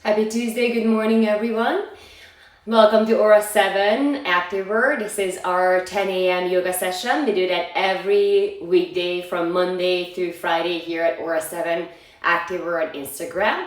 Happy Tuesday, good morning everyone. Welcome to Aura 7 Activewear. This is our 10 a.m. yoga session. We do that every weekday from Monday through Friday here at Aura 7 Activewear on Instagram.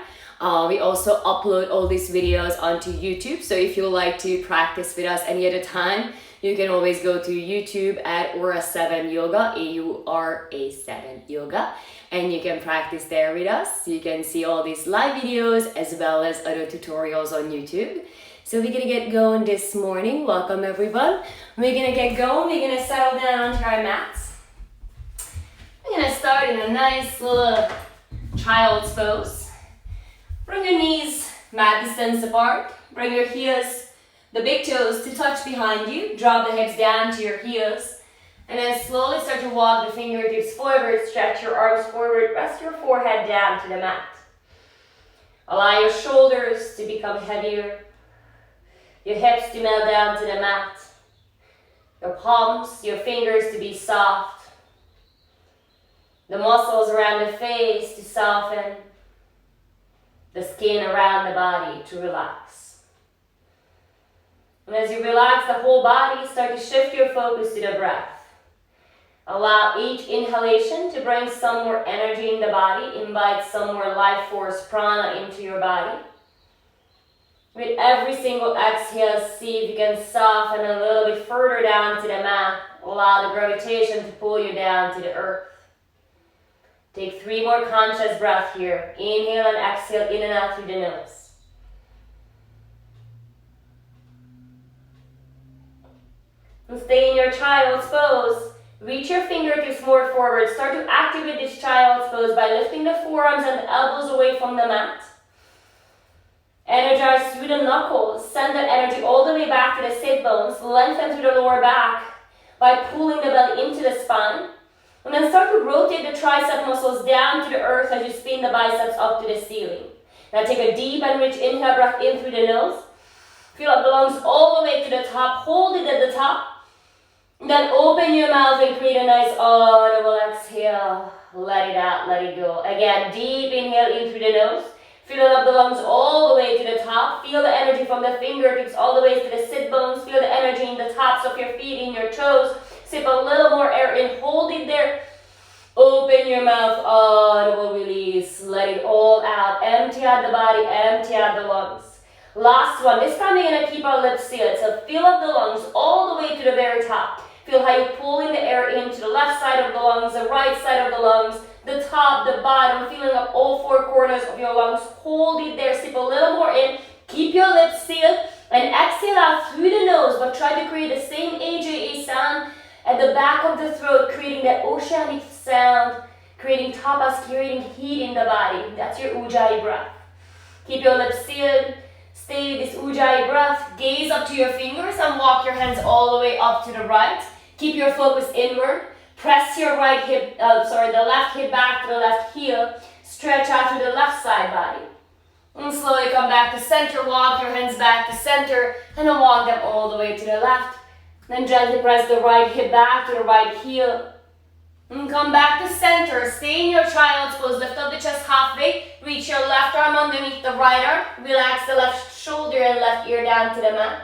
We also upload all these videos onto YouTube, so if you like to practice with us any other time, you can always go to YouTube at Aura 7 Yoga, A-U-R-A 7 Yoga, and you can practice there with us. You can see all these live videos as well as other tutorials on YouTube. So we're gonna get going this morning. Welcome everyone. We're gonna get going. We're gonna settle down onto our mats. We're gonna start in a nice little child's pose. Bring your knees mat distance apart. Bring your heels, the big toes, to touch behind you. Drop the hips down to your heels. And then slowly start to walk the fingertips forward. Stretch your arms forward. Rest your forehead down to the mat. Allow your shoulders to become heavier. Your hips to melt down to the mat. Your palms, your fingers to be soft. The muscles around the face to soften. The skin around the body to relax. And as you relax the whole body, start to shift your focus to the breath. Allow each inhalation to bring some more energy in the body. Invite some more life force prana into your body. With every single exhale, see if you can soften a little bit further down to the mat. Allow the gravitation to pull you down to the earth. Take 3 more conscious breaths here. Inhale and exhale in and out through the nose. And stay in your child's pose. Reach your fingertips more forward. Start to activate this child's pose by lifting the forearms and the elbows away from the mat. Energize through the knuckles. Send that energy all the way back to the sit bones. Lengthen through the lower back by pulling the belly into the spine. And then start to rotate the tricep muscles down to the earth as you spin the biceps up to the ceiling. Now take a deep and rich inhale breath in through the nose. Fill up the lungs all the way to the top. Hold it at the top. Then open your mouth and create a nice audible exhale. Let it out, let it go. Again, deep inhale in through the nose. Fill up the lungs all the way to the top. Feel the energy from the fingertips all the way to the sit bones. Feel the energy in the tops of your feet, in your toes. Sip a little more air in. Hold it there. Open your mouth. Audible release. Let it all out. Empty out the body. Empty out the lungs. Last one. This time we're going to keep our lips sealed. So fill up the lungs all the way to the very top. Feel how you're pulling the air into the left side of the lungs, the right side of the lungs, the top, the bottom, filling up all 4 corners of your lungs. Hold it there. Sip a little more in. Keep your lips sealed. And exhale out through the nose, but try to create the same AJA sound at the back of the throat, creating that oceanic sound, creating tapas, creating heat in the body. That's your Ujjayi breath. Keep your lips sealed. Stay with this Ujjayi breath. Gaze up to your fingers and walk your hands all the way up to the right. Keep your focus inward. Press your right hip, the left hip back to the left heel. Stretch out to the left side body. And slowly come back to center. Walk your hands back to center and then walk them all the way to the left. Then gently press the right hip back to the right heel. And come back to center. Stay in your child's pose. Lift up the chest halfway. Reach your left arm underneath the right arm. Relax the left shoulder and left ear down to the mat.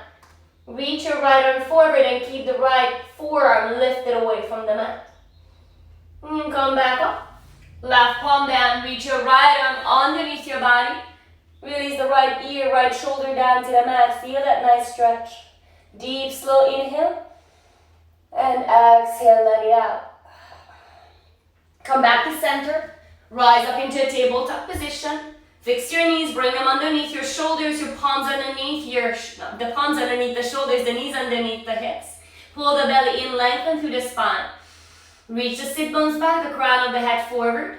Reach your right arm forward and keep the right forearm lifted away from the mat. And come back up. Left palm down. Reach your right arm underneath your body. Release the right ear, right shoulder down to the mat. Feel that nice stretch. Deep, slow inhale. And exhale, let it out. Come back to center. Rise up into a tabletop position. Fix your knees, bring them underneath your shoulders, your palms underneath the palms underneath the shoulders, the knees underneath the hips. Pull the belly in, lengthen through the spine. Reach the sit bones back, the crown of the head forward.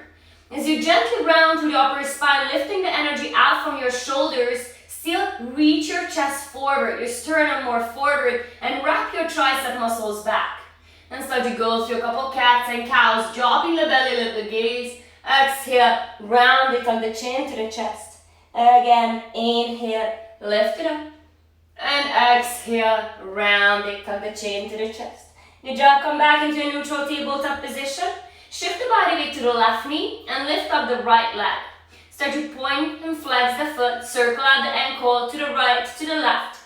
As you gently round through the upper spine, lifting the energy out from your shoulders, still reach your chest forward, your sternum more forward, and wrap your tricep muscles back. And start to go through a couple cats and cows, dropping the belly, lift the gaze. Exhale, round it from the chin to the chest. Again, inhale, lift it up. And exhale, round it from the chin to the chest. Good job, come back into a neutral tabletop position. Shift the body weight to the left knee and lift up the right leg. Start to point and flex the foot. Circle out the ankle to the right, to the left.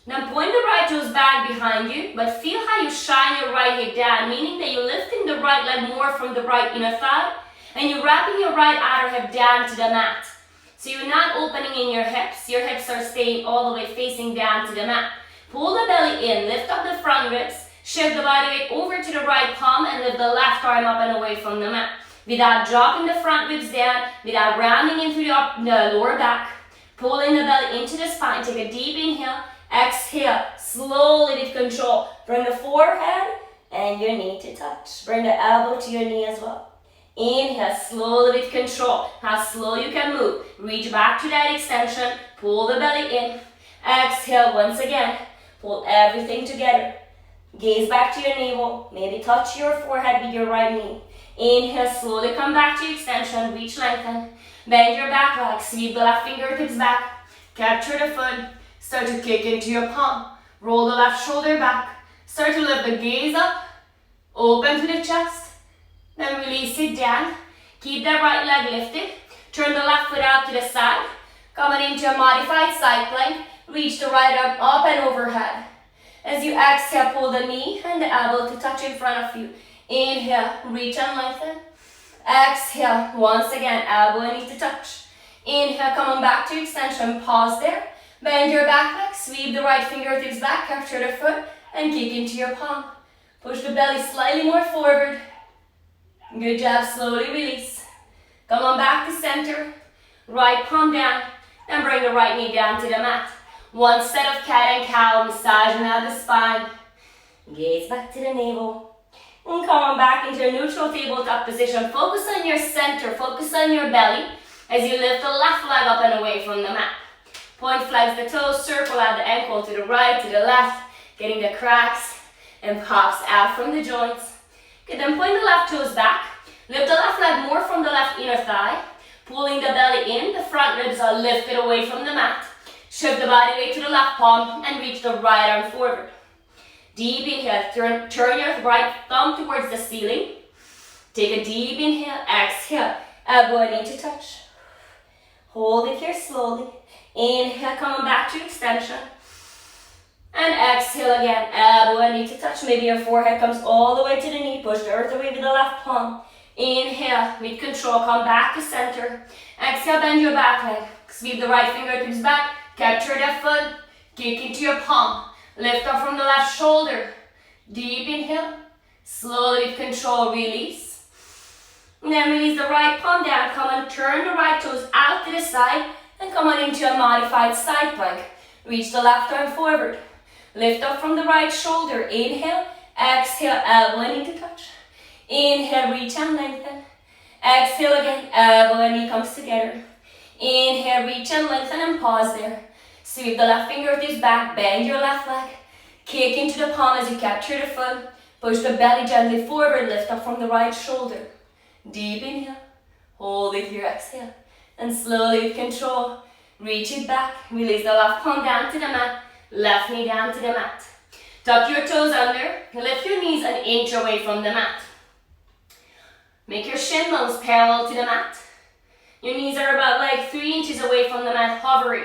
Then point the right toes back behind you, but feel how you shine your right hip down, meaning that you're lifting the right leg more from the right inner thigh, and you're wrapping your right outer hip down to the mat. So you're not opening in your hips are staying all the way facing down to the mat. Pull the belly in, lift up the front ribs, shift the body weight over to the right palm, and lift the left arm up and away from the mat. Without dropping the front ribs down, without rounding into the lower back, pulling the belly into the spine. Take a deep inhale, exhale, slowly with control. Bring the forehead and your knee to touch. Bring the elbow to your knee as well. Inhale, slowly with control. How slow you can move. Reach back to that extension, pull the belly in. Exhale once again, pull everything together. Gaze back to your navel, maybe touch your forehead with your right knee. Inhale, slowly come back to extension, reach, lengthen. Bend your back leg, sweep the left fingertips back. Capture the foot, start to kick into your palm. Roll the left shoulder back. Start to lift the gaze up, open to the chest. Then release it down. Keep that right leg lifted. Turn the left foot out to the side. Coming into a modified side plank. Reach the right arm up and overhead. As you exhale, pull the knee and the elbow to touch in front of you. Inhale, reach and lengthen. Exhale, once again, elbow and knee to touch. Inhale, coming back to extension, pause there. Bend your back leg, sweep the right fingertips back, capture the foot, and kick into your palm. Push the belly slightly more forward. Good job, slowly release. Come on back to center. Right palm down, and bring the right knee down to the mat. One set of cat and cow, massaging out the spine. Gaze back to the navel. And come on back into a neutral tabletop position. Focus on your center, focus on your belly as you lift the left leg up and away from the mat. Point, flex the toes, circle out the ankle to the right, to the left, getting the cracks and pops out from the joints. Okay, then point the left toes back. Lift the left leg more from the left inner thigh. Pulling the belly in, the front ribs are lifted away from the mat. Shift the body weight to the left palm and reach the right arm forward. Deep inhale, turn your right thumb towards the ceiling. Take a deep inhale, exhale, elbow and knee to touch. Hold it here slowly. Inhale, coming back to extension. And exhale again, elbow and knee to touch. Maybe your forehead comes all the way to the knee. Push the earth away with the left palm. Inhale, with control, come back to center. Exhale, bend your back leg. Sweep the right fingertips back. Capture that foot. Kick into your palm. Lift up from the left shoulder. Deep inhale. Slowly with control, release. And then release the right palm down. Come and turn the right toes out to the side. And come on into a modified side plank. Reach the left arm forward. Lift up from the right shoulder. Inhale. Exhale, elbow and knee to touch. Inhale, reach and lengthen. Exhale again, elbow and knee comes together. Inhale, reach and lengthen and pause there. Sweep the left fingertips back, bend your left leg. Kick into the palm as you capture the foot. Push the belly gently forward, lift up from the right shoulder. Deep inhale, hold it here, exhale. And slowly with control, reach it back. Release the left palm down to the mat, left knee down to the mat. Tuck your toes under, lift your knees an inch away from the mat. Make your shin bones parallel to the mat. Your knees are about like 3 inches away from the mat, hovering.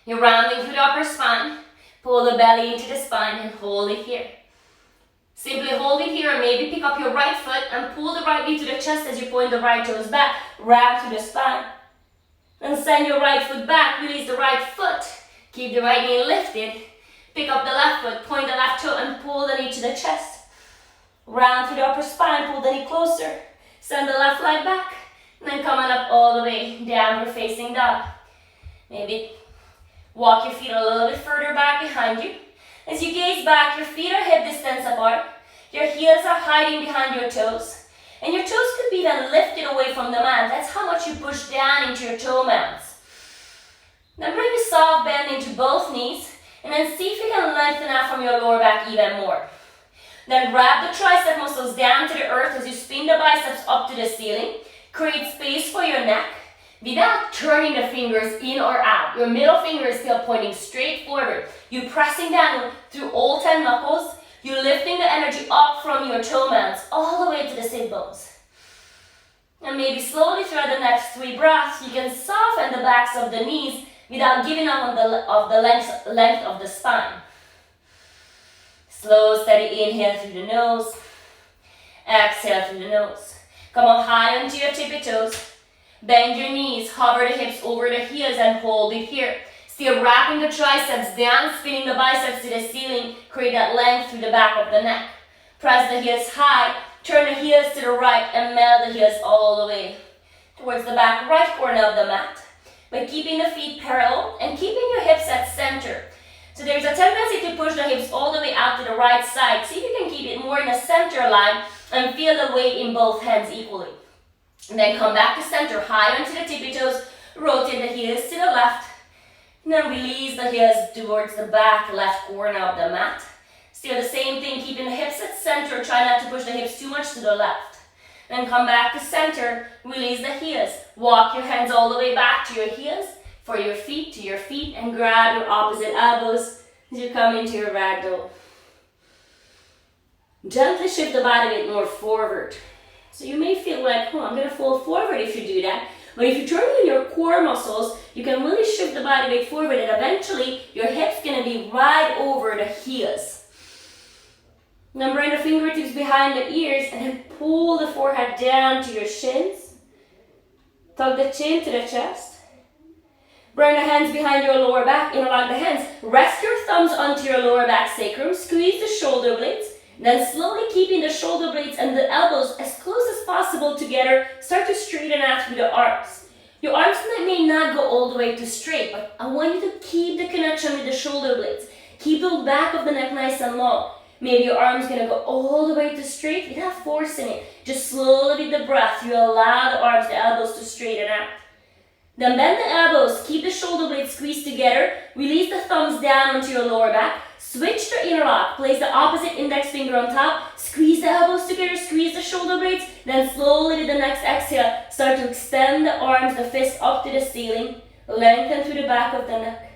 You're rounding through the upper spine. Pull the belly into the spine and hold it here. Simply hold it here and maybe pick up your right foot and pull the right knee to the chest as you point the right toes back. Wrap to the spine. And send your right foot back. Release the right foot. Keep the right knee lifted. Pick up the left foot. Point the left toe and pull the knee to the chest. Round through the upper spine. Pull the knee closer. Send the left leg back. And then coming up all the way, downward facing dog. Maybe walk your feet a little bit further back behind you. As you gaze back, your feet are hip distance apart. Your heels are hiding behind your toes. And your toes could be then lifted away from the mat. That's how much you push down into your toe mounts. Then bring a soft bend into both knees. And then see if you can lengthen out from your lower back even more. Then grab the tricep muscles down to the earth as you spin the biceps up to the ceiling. Create space for your neck without turning the fingers in or out. Your middle finger is still pointing straight forward. You're pressing down through all 10 knuckles. You're lifting the energy up from your toe mounts all the way to the sit bones. And maybe slowly throughout the next 3 breaths, you can soften the backs of the knees without giving up on the length of the spine. Slow, steady inhale through the nose. Exhale through the nose. Come up high onto your tippy toes. Bend your knees, hover the hips over the heels and hold it here. Still wrapping the triceps down, spinning the biceps to the ceiling. Create that length through the back of the neck. Press the heels high, turn the heels to the right and melt the heels all the way towards the back right corner of the mat. By keeping the feet parallel and keeping your hips at center. So there's a tendency to push the hips all the way out to the right side. See if you can keep it more in a center line and feel the weight in both hands equally. And then come back to center, high onto the tippy toes, rotate the heels to the left, and then release the heels towards the back left corner of the mat. Still the same thing, keeping the hips at center, try not to push the hips too much to the left. Then come back to center, release the heels. Walk your hands all the way back to your heels, for your feet to your feet, and grab your opposite elbows as you come into your ragdoll. Gently shift the body a bit more forward. So you may feel like, I'm going to fall forward if you do that. But if you turn in your core muscles, you can really shift the body weight forward, and eventually your hips going to be right over the heels. Then bring the fingertips behind the ears and then pull the forehead down to your shins. Tuck the chin to the chest. Bring the hands behind your lower back, interlock the hands. Rest your thumbs onto your lower back sacrum. Squeeze the shoulder blades. Then slowly keeping the shoulder blades and the elbows as close as possible together, start to straighten out through the arms. Your arms may not go all the way to straight, but I want you to keep the connection with the shoulder blades. Keep the back of the neck nice and long. Maybe your arm's gonna go all the way to straight without forcing it. Just slowly with the breath, you allow the arms, the elbows to straighten out. Then bend the elbows, keep the shoulder blades squeezed together, release the thumbs down onto your lower back, switch to interlock, place the opposite index finger on top, squeeze the elbows together, squeeze the shoulder blades, then slowly with the next exhale, start to extend the arms, the fists up to the ceiling, lengthen through the back of the neck.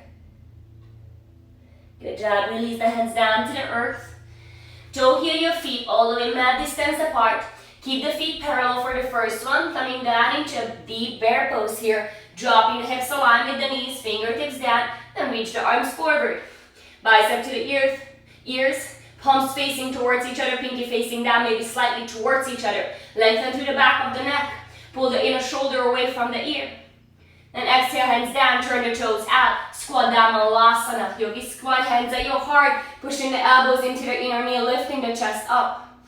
Good job, release the hands down to the earth. Toe heel your feet all the way mat distance apart. Keep the feet parallel for the first one, coming down into a deep bear pose here. Dropping the hips aligned with the knees, fingertips down, then reach the arms forward. Bicep to the ears, palms facing towards each other, pinky facing down, maybe slightly towards each other. Lengthen through the back of the neck. Pull the inner shoulder away from the ear. Then exhale, hands down, turn the toes out. Squat down, Malasana. Yogi squat, hands at your heart, pushing the elbows into the inner knee, lifting the chest up.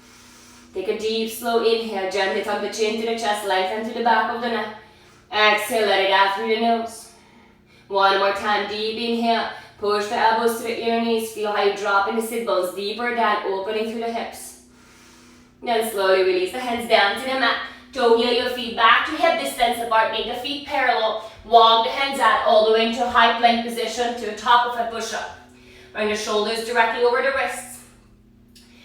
Take a deep, slow inhale, gently tuck the chin to the chest, lengthen to the back of the neck. Exhale, let it out through the nose. One more time, deep inhale. Push the elbows to the inner knees. Feel how you drop in the sit bones deeper down, opening through the hips. Then slowly release the hands down to the mat. Toe heel your feet back to hip distance apart. Make the feet parallel. Walk the hands out all the way into a high plank position to the top of a push-up. Bring the shoulders directly over the wrists.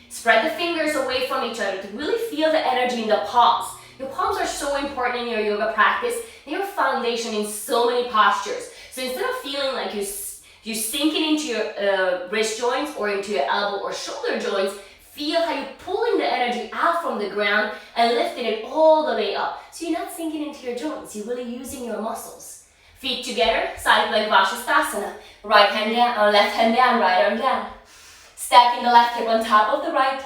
Spread the fingers away from each other to really feel the energy in the palms. Your palms are so important in your yoga practice. They're a foundation in so many postures. So instead of feeling like you're sinking into your wrist joints or into your elbow or shoulder joints, feel how you're pulling the energy out from the ground and lifting it all the way up. So you're not sinking into your joints, you're really using your muscles. Feet together, side plank Savasana. Right hand down, or left hand down, right arm down. Stacking the left hip on top of the right.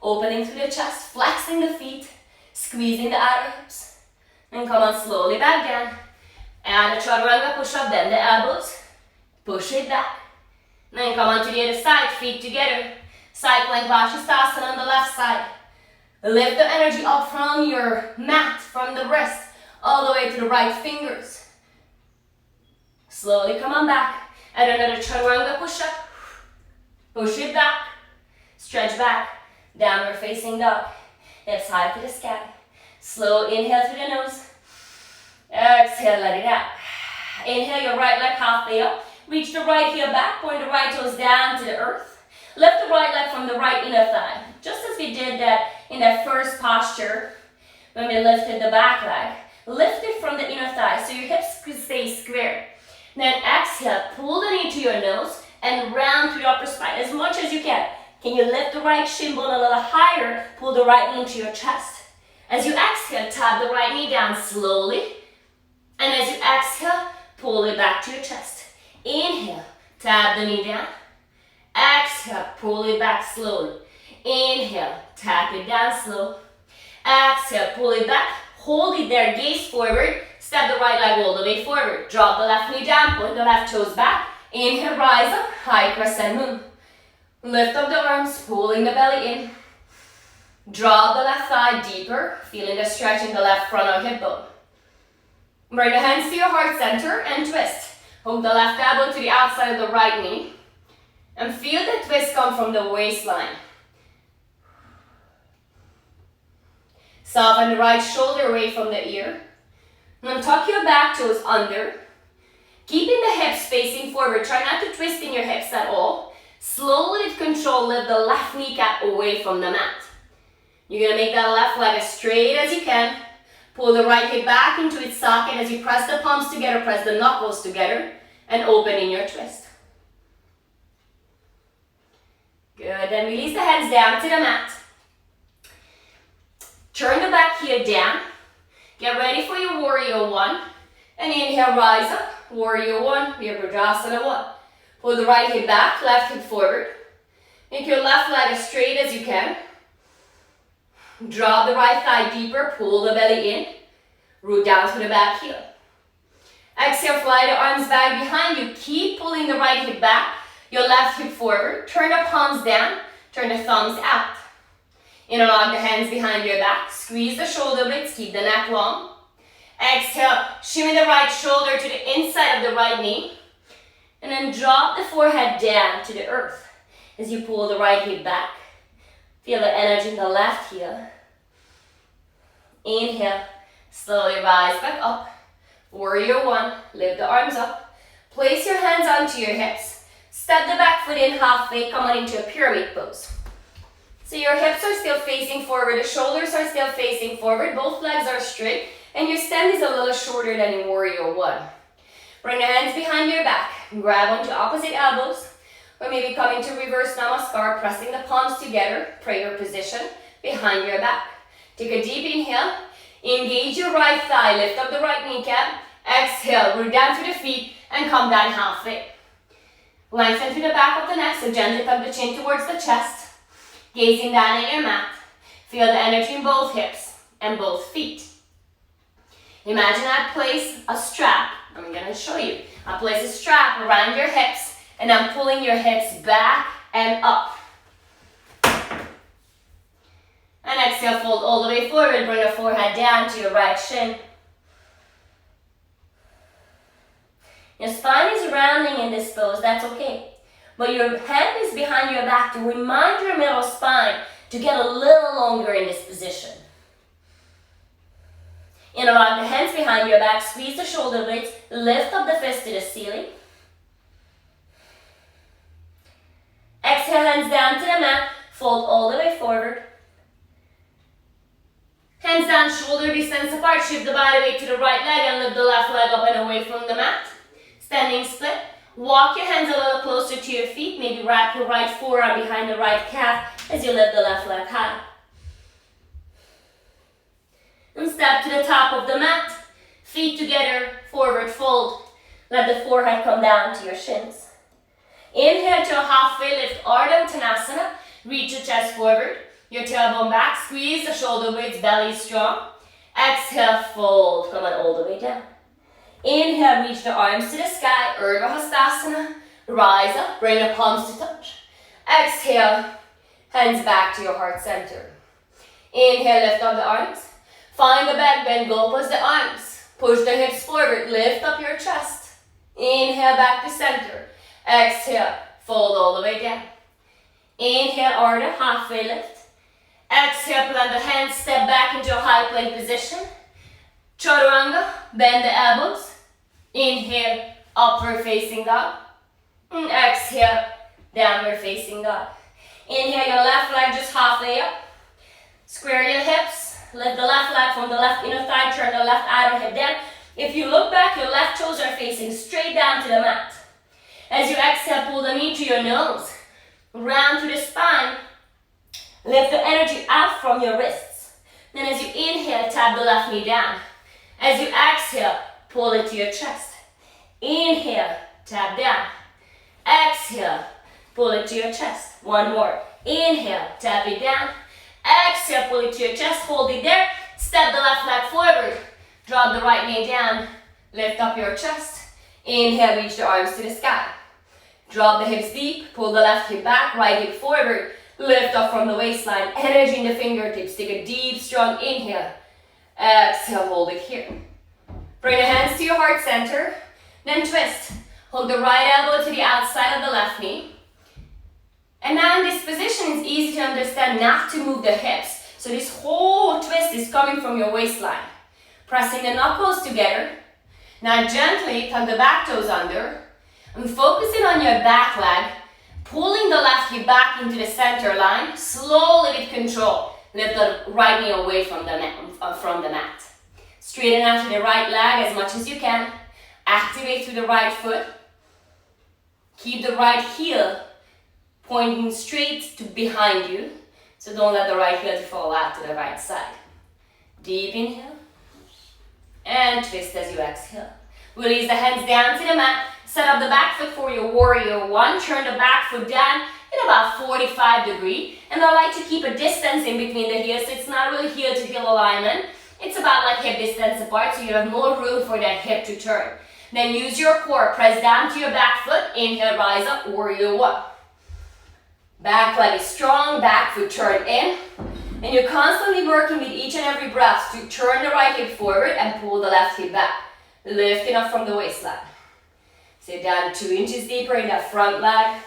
Opening through the chest, flexing the feet, squeezing the outer hips. And come on slowly back down. And a chaturanga push-up, bend the elbows. Push it back. Then come on to the other side, feet together. Side plank Savasana on the left side. Lift the energy up from your mat, from the wrist, all the way to the right fingers. Slowly come on back. And another chaturanga push-up. Push it back. Stretch back. Downward facing dog. Hips high to the sky. Slow inhale through the nose. Exhale, let it out. Inhale your right leg halfway up. Reach the right heel back. Point the right toes down to the earth. Lift the right leg from the right inner thigh. Just as we did that in that first posture when we lifted the back leg. Lift it from the inner thigh so your hips could stay square. Then exhale, pull the knee to your nose and round through the upper spine as much as you can. Can you lift the right shin bone a little higher? Pull the right knee into your chest. As you exhale, tap the right knee down slowly. And as you exhale, pull it back to your chest. Inhale, tap the knee down. Exhale, pull it back slowly. Inhale, tap it down slow. Exhale, pull it back. Hold it there, gaze forward. Step the right leg all the way forward. Drop the left knee down, point the left toes back. Inhale, rise up, high crescent moon. Lift up the arms, pulling the belly in. Drop the left thigh deeper, feeling the stretch in the left front or hip bone. Bring the hands to your heart center and twist. Hook the left elbow to the outside of the right knee. And feel the twist come from the waistline. Soften the right shoulder away from the ear. And then tuck your back toes under. Keeping the hips facing forward. Try not to twist in your hips at all. Slowly with control, lift the left kneecap away from the mat. You're going to make that left leg as straight as you can. Pull the right hip back into its socket as you press the palms together, press the knuckles together, and open in your twist. Good, then release the hands down to the mat. Turn the back heel down. Get ready for your warrior one. And inhale, rise up. Warrior one, Virabhadrasana 1. Pull the right hip back, left hip forward. Make your left leg as straight as you can. Drop the right thigh deeper, pull the belly in. Root down to the back heel. Exhale, fly the arms back behind you. Keep pulling the right hip back, your left hip forward. Turn the palms down, turn the thumbs out. Interlock the hands behind your back. Squeeze the shoulder blades, keep the neck long. Exhale, shimmy the right shoulder to the inside of the right knee. And then drop the forehead down to the earth as you pull the right hip back. Feel the energy in the left heel. Inhale, slowly rise back up. Warrior one, lift the arms up. Place your hands onto your hips. Step the back foot in halfway, come on into a pyramid pose. So your hips are still facing forward, the shoulders are still facing forward, both legs are straight, and your stand is a little shorter than in Warrior one. Bring the hands behind your back, grab onto opposite elbows, or maybe come into reverse namaskar, pressing the palms together, prayer position, behind your back. Take a deep inhale, engage your right thigh, lift up the right kneecap, exhale, root down to the feet, and come down halfway. Lengthen to the back of the neck, so gently tuck the chin towards the chest, gazing down at your mat. Feel the energy in both hips and both feet. Imagine I place a strap, I'm going to show you. I place a strap around your hips, and I'm pulling your hips back and up. And exhale, fold all the way forward, bring the forehead down to your right shin. Your spine is rounding in this pose, that's okay. But your head is behind your back to remind your middle spine to get a little longer in this position. Interlock the hands behind your back, squeeze the shoulder blades, lift up the fist to the ceiling. Exhale, hands down to the mat, fold all the way forward. Hands down, shoulder distance apart, shift the body weight to the right leg and lift the left leg up and away from the mat. Standing split. Walk your hands a little closer to your feet, maybe wrap your right forearm behind the right calf as you lift the left leg high. And step to the top of the mat, feet together, forward fold. Let the forehead come down to your shins. Inhale to a halfway lift, Ardha Uttanasana. Reach your chest forward, your tailbone back, squeeze the shoulder blades, belly strong. Exhale, fold, come on all the way down. Inhale, reach the arms to the sky, Urdhva Hastasana. Rise up, bring the palms to touch. Exhale, hands back to your heart center. Inhale, lift up the arms. Find the back bend, go past the arms. Push the hips forward, lift up your chest. Inhale, back to center. Exhale, fold all the way down. Inhale, Ardha, halfway lift. Exhale, plant the hands, step back into a high plank position. Chaturanga, bend the elbows. Inhale, upward facing dog. And exhale, downward facing dog. Inhale, your left leg just halfway up. Square your hips. Lift the left leg from the left inner thigh. Turn the left outer hip down. If you look back, your left toes are facing straight down to the mat. As you exhale, pull the knee to your nose. Round to the spine. Lift the energy out from your wrists. Then as you inhale, tap the left knee down. As you exhale, pull it to your chest. Inhale, tap down. Exhale, pull it to your chest. One more. Inhale, tap it down. Exhale, pull it to your chest. Hold it there. Step the left leg forward. Drop the right knee down. Lift up your chest. Inhale, reach the arms to the sky. Drop the hips deep. Pull the left hip back, right hip forward. Lift up from the waistline. Energy in the fingertips. Take a deep, strong inhale. Exhale, hold it here. Bring the hands to your heart center. Then twist. Hold the right elbow to the outside of the left knee. And now in this position, it's easy to understand not to move the hips. So this whole twist is coming from your waistline. Pressing the knuckles together. Now gently tug the back toes under. And focusing on your back leg. Pulling the left hip back into the center line. Slowly with control. Lift the right knee away from the mat. Straighten out to the right leg as much as you can. Activate through the right foot. Keep the right heel pointing straight to behind you. So don't let the right heel fall out to the right side. Deep inhale. And twist as you exhale. Release the hands down to the mat. Set up the back foot for your warrior one. Turn the back foot down in about 45 degrees. And I like to keep a distance in between the heels. So it's not really heel to heel alignment. It's about like hip distance apart, so you have more room for that hip to turn. Then use your core. Press down to your back foot. Inhale, rise up, warrior one. Back leg is strong, back foot turn in. And you're constantly working with each and every breath to turn the right hip forward and pull the left hip back. Lifting up from the waistline. Sit down 2 inches deeper in that front leg.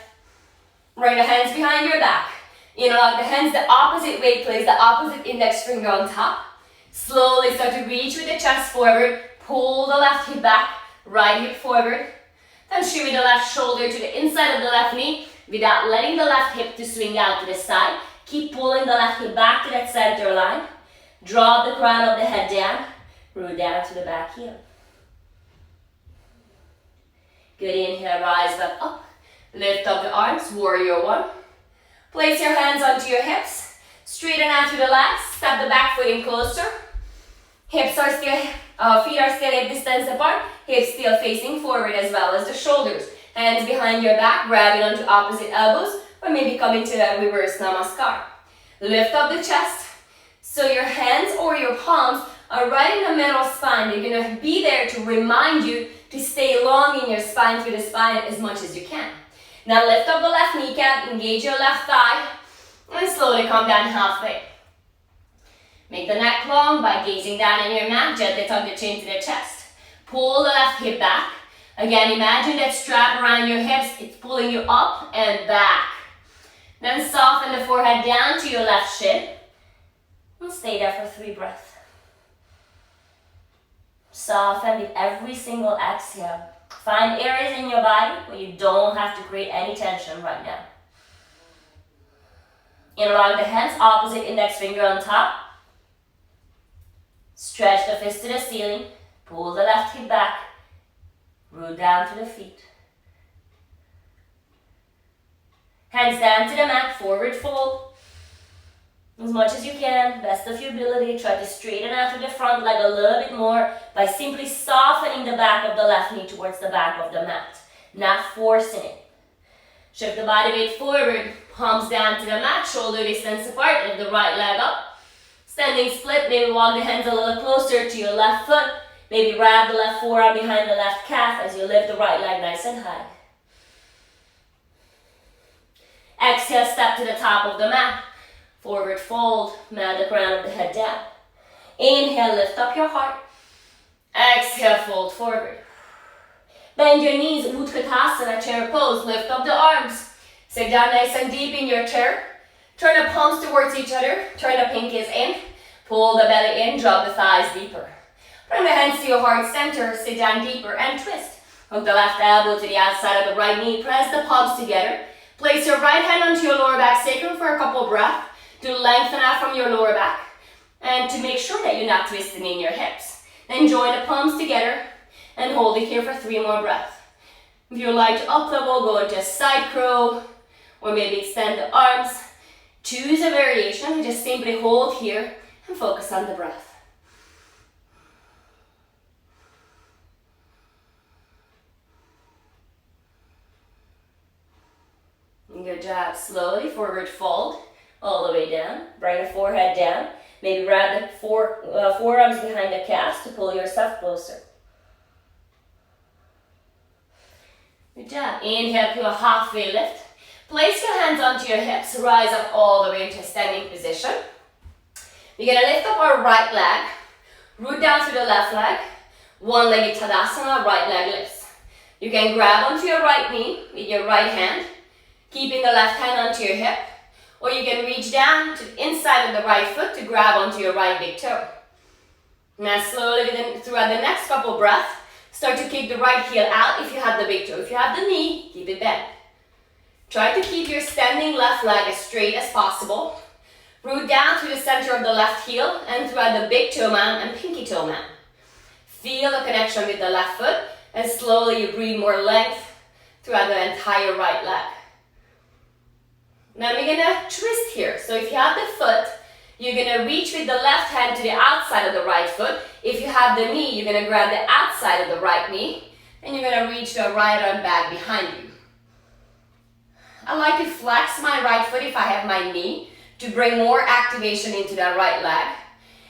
Bring the hands behind your back. Interlock the hands the opposite way. Place the opposite index finger on top. Slowly start to reach with the chest forward. Pull the left hip back. Right hip forward. Then shimmy the left shoulder to the inside of the left knee without letting the left hip to swing out to the side. Keep pulling the left hip back to that center line. Drop the crown of the head down. Root down to the back heel. Good inhale, rise back up. Lift up the arms, warrior one. Place your hands onto your hips. Straighten out to the legs. Step the back foot in closer. Hips are still, feet are still hip distance apart. Hips still facing forward as well as the shoulders. Hands behind your back, grabbing onto opposite elbows, or maybe come into that reverse namaskar. Lift up the chest. So your hands or your palms are right in the middle of spine. They're gonna be there to remind you to stay long in your spine through the spine as much as you can. Now lift up the left kneecap, engage your left thigh, and slowly come down halfway. Make the neck long by gazing down in your mat, gently tuck the chin to the chest. Pull the left hip back. Again, imagine that strap around your hips, it's pulling you up and back. Then soften the forehead down to your left shin. And stay there for 3 breaths. Soften with every single exhale. Find areas in your body where you don't have to create any tension right now. Interlock the hands, opposite index finger on top. Stretch the fist to the ceiling. Pull the left hip back. Root down to the feet. Hands down to the mat, forward fold. As much as you can, best of your ability. Try to straighten out to the front leg a little bit more by simply softening the back of the left knee towards the back of the mat, not forcing it. Shift the body weight forward, palms down to the mat, shoulder distance apart, lift the right leg up. Standing split, maybe walk the hands a little closer to your left foot. Maybe wrap the left forearm behind the left calf as you lift the right leg nice and high. Exhale, step to the top of the mat. Forward fold, mat the crown of the head down. Inhale, lift up your heart. Exhale, fold forward. Bend your knees, Utkatasana, chair pose. Lift up the arms. Sit down nice and deep in your chair. Turn the palms towards each other. Turn the pinkies in. Pull the belly in, drop the thighs deeper. Bring the hands to your heart center. Sit down deeper and twist. Hook the left elbow to the outside of the right knee. Press the palms together. Place your right hand onto your lower back sacrum for a couple breaths. To lengthen out from your lower back and to make sure that you're not twisting in your hips. Then join the palms together and hold it here for 3 more breaths. If you like to up level, go into side crow or maybe extend the arms. Choose a variation. Just simply hold here and focus on the breath. Good job. Slowly forward fold all the way down. Bring the forehead down. Maybe wrap the forearms behind the calves to pull yourself closer. Good job. Inhale to a halfway lift. Place your hands onto your hips. Rise up all the way into a standing position. We're going to lift up our right leg. Root down to the left leg. One-legged Tadasana, right leg lifts. You can grab onto your right knee with your right hand, keeping the left hand onto your hip. Or you can reach down to the inside of the right foot to grab onto your right big toe. Now slowly, throughout the next couple breaths, start to kick the right heel out if you have the big toe. If you have the knee, keep it bent. Try to keep your standing left leg as straight as possible. Root down to the center of the left heel and throughout the big toe man and pinky toe man. Feel the connection with the left foot and slowly you breathe more length throughout the entire right leg. Now we're going to twist here. So if you have the foot, you're going to reach with the left hand to the outside of the right foot. If you have the knee, you're going to grab the outside of the right knee and you're going to reach the right arm back behind you. I like to flex my right foot if I have my knee to bring more activation into that right leg.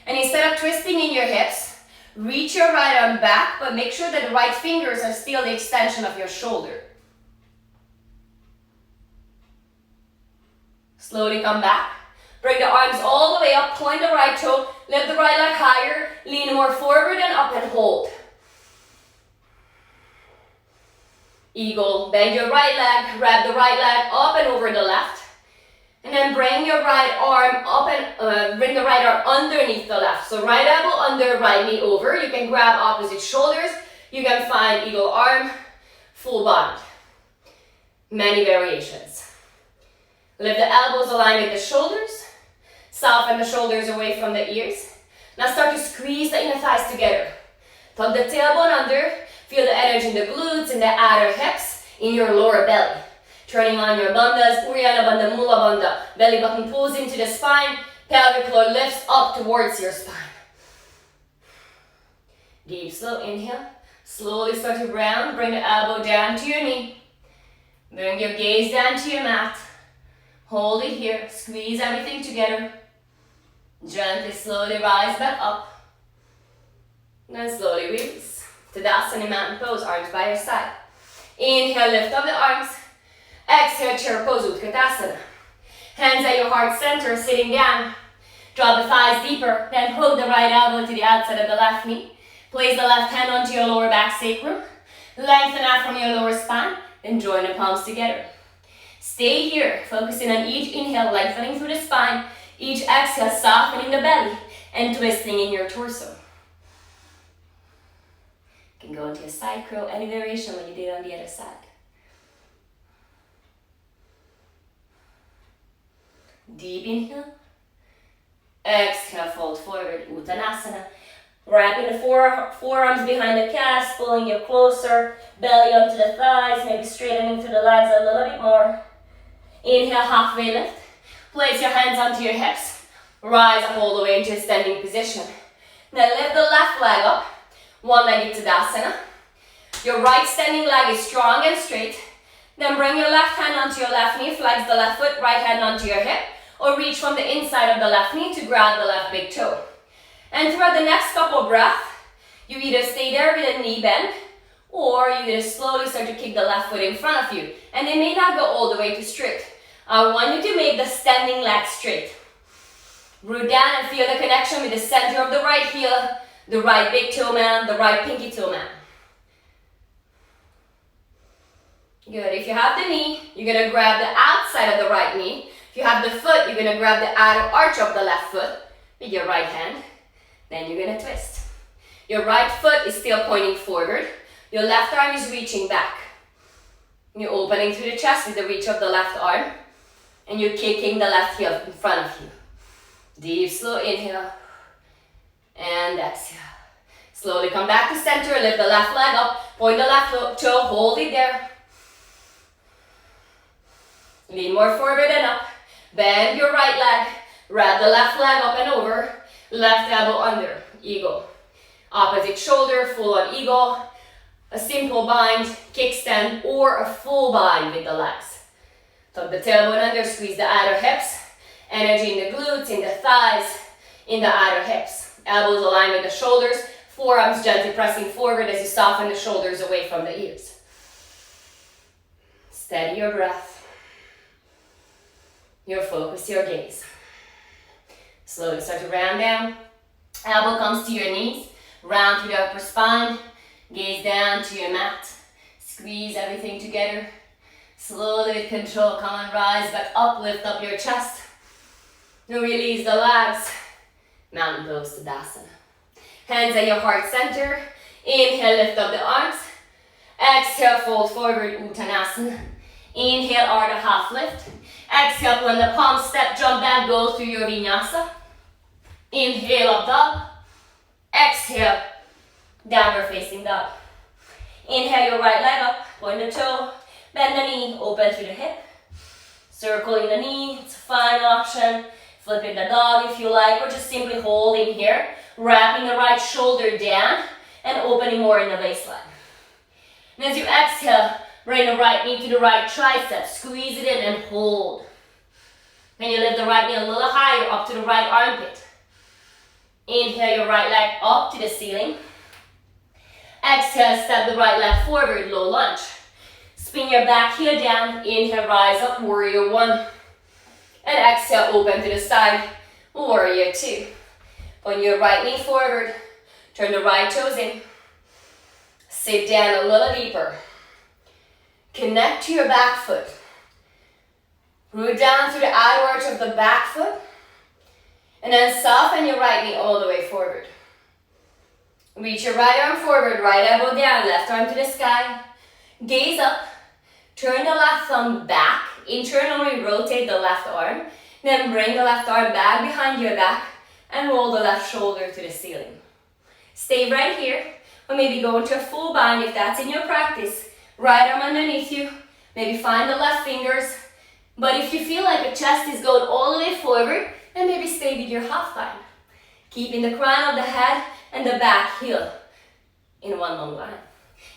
And instead of twisting in your hips, reach your right arm back, but make sure that the right fingers are still the extension of your shoulder. Slowly come back. Bring the arms all the way up, point the right toe, lift the right leg higher, lean more forward and up and hold. Eagle, bend your right leg, wrap the right leg up and over the left. And then bring your right arm up and bring the right arm underneath the left. So right elbow under, right knee over. You can grab opposite shoulders. You can find eagle arm, full bind. Many variations. Lift the elbows aligned with the shoulders. Soften the shoulders away from the ears. Now start to squeeze the inner thighs together. Tuck the tailbone under. Feel the energy in the glutes and the outer hips in your lower belly. Turning on your bandhas, Uddiyana Bandha, Mula Bandha. Belly button pulls into the spine. Pelvic floor lifts up towards your spine. Deep, slow inhale. Slowly start to round. Bring the elbow down to your knee. Bring your gaze down to your mat. Hold it here. Squeeze everything together. Gently, slowly rise back up. Then slowly release. Tadasana mountain pose, arms by your side. Inhale, lift up the arms. Exhale, chair pose, Utkatasana. Hands at your heart center, sitting down. Draw the thighs deeper, then hook the right elbow to the outside of the left knee. Place the left hand onto your lower back sacrum. Lengthen out from your lower spine, then join the palms together. Stay here, focusing on each inhale, lengthening through the spine. Each exhale, softening the belly and twisting in your torso. You can go into a side crow, any variation when you did on the other side. Deep inhale. Exhale, fold forward, Uttanasana. Wrapping the forearms behind the calves, pulling you closer. Belly onto the thighs, maybe straightening through the legs a little bit more. Inhale, halfway lift. Place your hands onto your hips. Rise up all the way into a standing position. Then lift the left leg up. One-legged Tadasana. Your right standing leg is strong and straight. Then bring your left hand onto your left knee. Flex the left foot, right hand onto your hip. Or reach from the inside of the left knee to grab the left big toe. And throughout the next couple breaths, you either stay there with a knee bend, or you either slowly start to kick the left foot in front of you. And it may not go all the way to straight. I want you to make the standing leg straight. Root down and feel the connection with the center of the right heel, the right big toe man, the right pinky toe man. Good. If you have the knee, you're going to grab the outside of the right knee. If you have the foot, you're going to grab the outer arch of the left foot with your right hand. Then you're going to twist. Your right foot is still pointing forward. Your left arm is reaching back. You're opening through the chest with the reach of the left arm. And you're kicking the left heel in front of you. Deep, slow inhale. And exhale. Slowly come back to center. Lift the left leg up. Point the left toe. Hold it there. Lean more forward and up. Bend your right leg. Wrap the left leg up and over. Left elbow under, eagle. Opposite shoulder, full on eagle. A simple bind, kickstand, or a full bind with the legs. Tuck the tailbone under, squeeze the outer hips. Energy in the glutes, in the thighs, in the outer hips. Elbows align with the shoulders. Forearms gently pressing forward as you soften the shoulders away from the ears. Steady your breath. Your focus, your gaze. Slowly start to round down. Elbow comes to your knees. Round through the upper spine. Gaze down to your mat. Squeeze everything together. Slowly with control, come and rise back up. Lift up your chest. Release the legs. Mountain pose to Tadasana. Hands at your heart center. Inhale, lift up the arms. Exhale, fold forward, Uttanasana. Inhale, Ardha half lift. Exhale, plant the palms, step, jump down, go through your Vinyasa. Inhale, up dog. Exhale, downward facing dog. Inhale your right leg up, point the toe, bend the knee, open through the hip. Circling the knee, it's a fine option. Flipping the dog if you like, or just simply holding here. Wrapping the right shoulder down and opening more in the waistline. And as you exhale, bring the right knee to the right tricep. Squeeze it in and hold. Then you lift the right knee a little higher up to the right armpit. Inhale your right leg up to the ceiling. Exhale, step the right leg forward, low lunge. Spin your back heel down. Inhale, rise up, warrior one. And exhale, open to the side, warrior two. Point your right knee forward. Turn the right toes in. Sit down a little deeper. Connect to your back foot. Root down through the outer arch of the back foot. And then soften your right knee all the way forward. Reach your right arm forward, right elbow down, left arm to the sky. Gaze up. Turn the left thumb back. Internally rotate the left arm. Then bring the left arm back behind your back and roll the left shoulder to the ceiling. Stay right here, or maybe go into a full bind if that's in your practice. Right arm underneath you. Maybe find the left fingers. But if you feel like your chest is going all the way forward, then maybe stay with your half bind. Keeping the crown of the head and the back heel in one long line.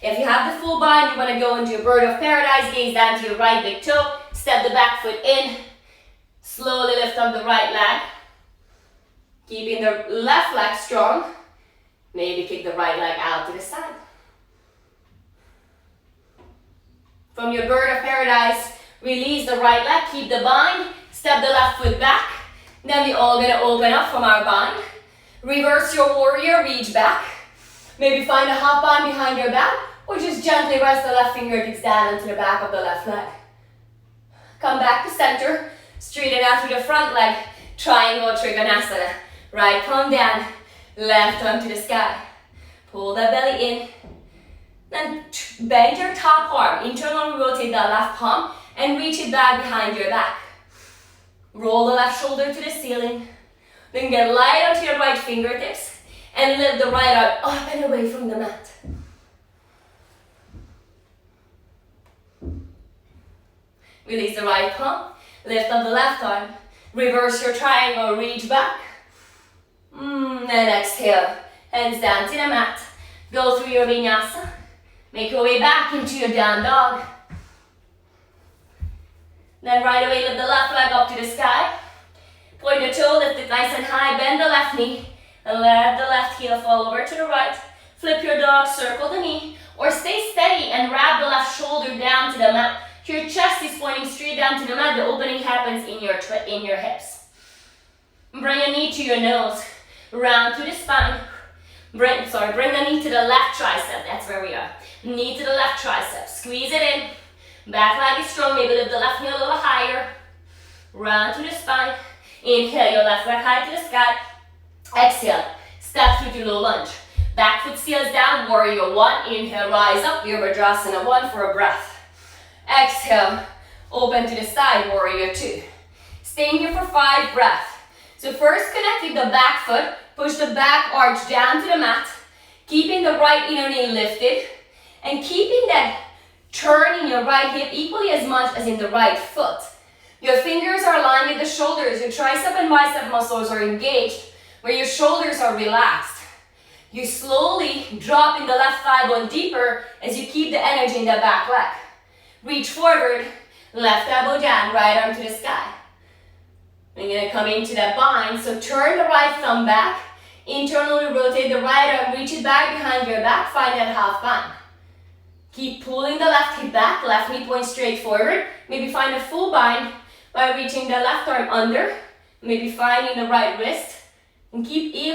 If you have the full bind, you want to go into a bird of paradise, gaze down to your right big toe, step the back foot in, slowly lift up the right leg, keeping the left leg strong, maybe kick the right leg out to the side. From your bird of paradise, release the right leg, keep the bind, step the left foot back, then we all gonna open up from our bind, reverse your warrior, reach back. Maybe find a half bind behind your back, or just gently rest the left fingertips down into the back of the left leg. Come back to center, straighten out through the front leg, triangle Trikonasana. Right palm down, left arm to the sky. Pull the belly in. Then bend your top arm, internally rotate the left palm, and reach it back behind your back. Roll the left shoulder to the ceiling. Then get light onto your right fingertips. And lift the right arm up and away from the mat. Release the right palm. Lift up the left arm. Reverse your triangle, reach back. And exhale. Hands down to the mat. Go through your Vinyasa. Make your way back into your down dog. Then right away, lift the left leg up to the sky. Point the toe, lift it nice and high. Bend the left knee. And let the left heel fall over to the right. Flip your dog, circle the knee. Or stay steady and wrap the left shoulder down to the mat. Your chest is pointing straight down to the mat. The opening happens in your hips. Bring a knee to your nose. Round to the spine. Bring the knee to the left tricep. That's where we are. Knee to the left tricep. Squeeze it in. Back leg is strong. Maybe lift the left knee a little higher. Round to the spine. Inhale your left leg high to the sky. Exhale, step through to low lunge. Back foot seals down, warrior one. Inhale, rise up, Virabhadrasana one for a breath. Exhale, open to the side, warrior two. Staying here for 5 breaths. So first connect with the back foot, push the back arch down to the mat, keeping the right inner knee lifted, and keeping that turn in your right hip equally as much as in the right foot. Your fingers are aligned with the shoulders, your tricep and bicep muscles are engaged. where your shoulders are relaxed. You slowly drop in the left thigh bone deeper as you keep the energy in the back leg. Reach forward, left elbow down, right arm to the sky. We're going to come into that bind, so turn the right thumb back, internally rotate the right arm, reach it back behind your back, find that half bind. Keep pulling the left hip back, left knee point straight forward. Maybe find a full bind by reaching the left arm under, maybe finding the right wrist, and keep being